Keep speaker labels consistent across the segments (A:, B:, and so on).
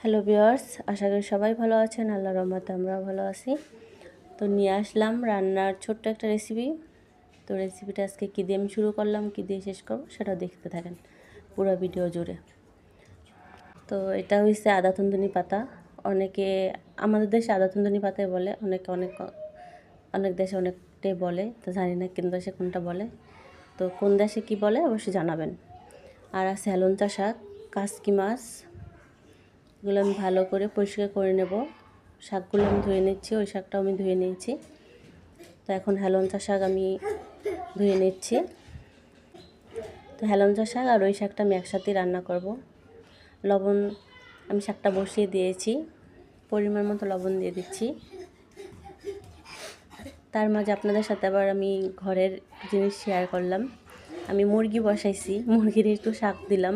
A: Hello viewers, আশা করি সবাই ভালো আছেন। আল্লাহর রহমতে আমরাও ভালো আছি। তো নিয়ে আসলাম রান্নার ছোট্ট একটা রেসিপি। তো রেসিপিটা আজকে কী দিয়ে আমি শুরু করলাম, কী দিয়ে শেষ করব সেটাও দেখতে থাকেন পুরো ভিডিও জুড়ে। তো এটা হচ্ছে আদা থুন্দুনি পাতা। অনেকে আমাদের দেশে আদা থুন্দুনি পাতাই বলে, অনেকে অনেক দেশে অনেকটাই বলে। তো জানি না কোন দেশে কোনটা বলে, তো কোন দেশে কি বলে অবশ্যই জানাবেন। আর আছে হেলঞ্চা শাক, কাসকি মাছ, এগুলো আমি ভালো করে পরিষ্কার করে নেব। শাকগুলো আমি ধুয়ে নিচ্ছি, ওই শাকটাও আমি ধুয়ে নিয়েছি। তো এখন হেলঞ্চা শাক আমি ধুয়ে নিচ্ছি। তো হেলঞ্চা শাক আর ওই শাকটা আমি একসাথেই রান্না করব। লবণ আমি শাকটা বসিয়ে দিয়েছি, পরিমাণ মতো লবণ দিয়ে দিচ্ছি। তার মাঝে আপনাদের সাথে আবার আমি ঘরের জিনিস শেয়ার করলাম। আমি মুরগি বসাইছি, মুরগির একটু শাক দিলাম।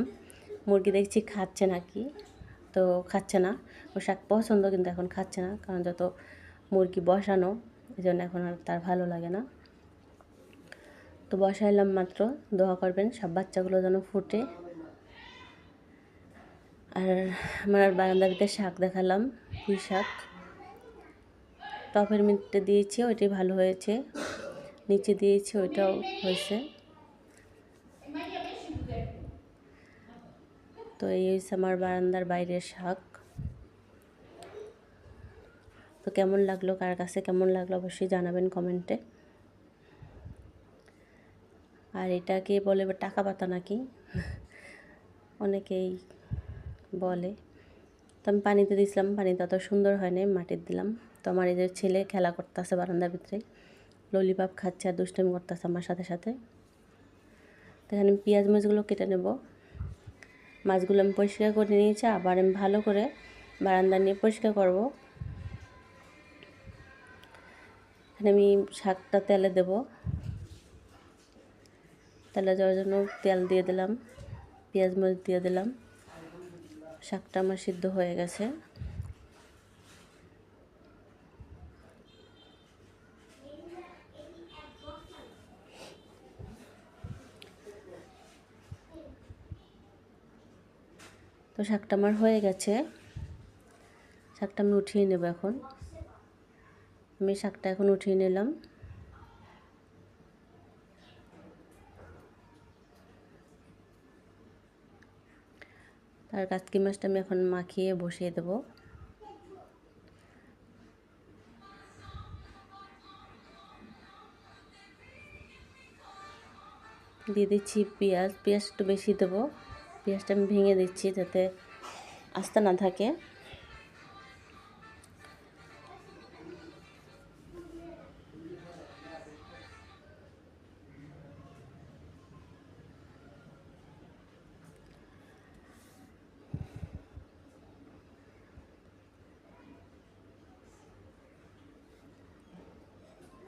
A: মুরগি দেখছি খাচ্ছে নাকি, তো খাচ্ছে না। ও শাক পছন্দ, কিন্তু এখন খাচ্ছে না, কারণ যত মুরগি বসানো এই জন্য এখন আর তার ভালো লাগে না। তো বসাইলাম মাত্র, দোয়া করবেন সব বাচ্চাগুলো যেন ফুটে। আর আমার বারান্দার ভিতরে শাক দেখালাম, পুঁই শাক টপের মধ্যে দিয়েছি, ওইটাই ভালো হয়েছে। নিচে দিয়েছি, ওইটাও হয়েছে। তো এই হচ্ছে আমার বারান্দার বাইরের শাক। তো কেমন লাগলো, কার কাছে কেমন লাগলো অবশ্যই জানাবেন কমেন্টে। আর এটাকে বলে টাকা পাতা নাকি অনেকেই বলে। তো আমি পানিতে দিয়েছিলাম, পানিতে অত সুন্দর হয় নাই, মাটির দিলাম। তো আমার এই যে ছেলে খেলা করতেছে বারান্দার ভিতরে, ললিপপ খাচ্ছে আর দুষ্টামি করতেছে আমার সাথে সাথে। তো এখানে আমি পেঁয়াজ মাছগুলো কেটে নেব। মাছগুলো আমি পরিষ্কার করে নিয়েছি, আবার আমি ভালো করে বারান্দা নিয়ে পরিষ্কার করব। এখানে আমি শাকটা তেলে দেব, তেলে যাওয়ার জন্য তেল দিয়ে দিলাম, পেঁয়াজ মাছ দিয়ে দিলাম। শাকটা আমার সিদ্ধ হয়ে গেছে। তো শাকটা আমার হয়ে গেছে, শাকটা আমি উঠিয়ে নেব এখন। আমি শাকটা এখন উঠিয়ে নিলাম। তার কাতকি মাছটা আমি এখন মাখিয়ে বসিয়ে দেব। দিয়ে দিচ্ছি পেঁয়াজ, পেঁয়াজ একটু বেশি দেবো। পেঁয়াজটা আমি ভেঙে দিচ্ছি যাতে আস্তে না থাকে।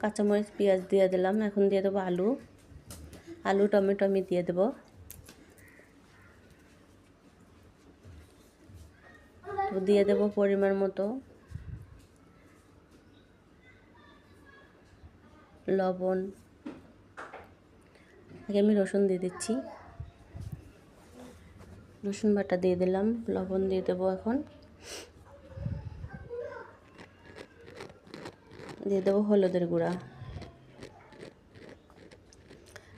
A: কাঁচামরিচ পেঁয়াজ দিয়ে দিলাম। এখন দিয়ে দেবো আলু, আলু টমেটো আমি দিয়ে দেবো। তো দিয়ে দেবো পরিমাণ মতো লবণ। আগে আমি রসুন দিয়ে দিচ্ছি, রসুন বাটা দিয়ে দিলাম। লবণ দিয়ে দেবো এখন। দিয়ে দেবো হলুদের গুঁড়া,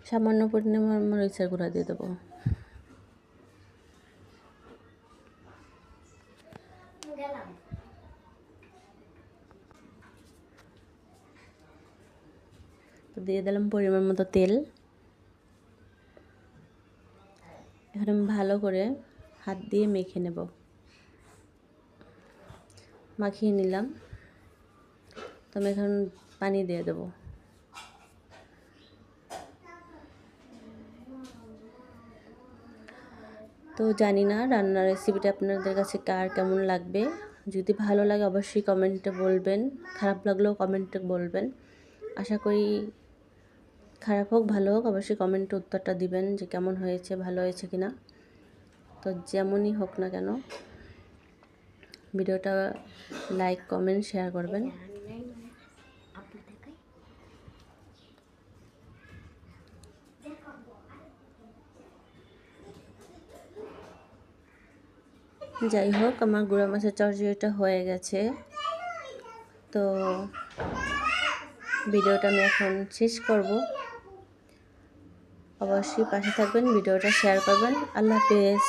A: সামান্য পরিমাণ মরিচের গুঁড়া দিয়ে দেবো। তো দিয়ে দিলাম পরিমাণ মতো তেল। এখন আমি ভালো করে হাত দিয়ে মেখে নেব। মাখিয়ে নিলাম। তো আমি এখন পানি দিয়ে দেবো। তো জানি না রান্নার রেসিপিটা আপনাদের কাছে কার কেমন লাগবে। যদি ভালো লাগে অবশ্যই কমেন্টে বলবেন, খারাপ লাগলেও কমেন্টে বলবেন। আশা করি খারাপ হোক ভালো হোক অবশ্যই কমেন্টে উত্তরটা দিবেন যে কেমন হয়েছে, ভালো হয়েছে কি না। তো যেমনই হোক না কেন ভিডিওটা লাইক কমেন্ট শেয়ার করবেন। যাই হোক, আমার গুঁড়া মাছের চচ্চড়িটা হয়ে গেছে। তো ভিডিওটা আমি এখন শেষ করব। অবশ্যই পাশে থাকবেন, ভিডিওটা শেয়ার করবেন। আল্লাহ হাফেজ।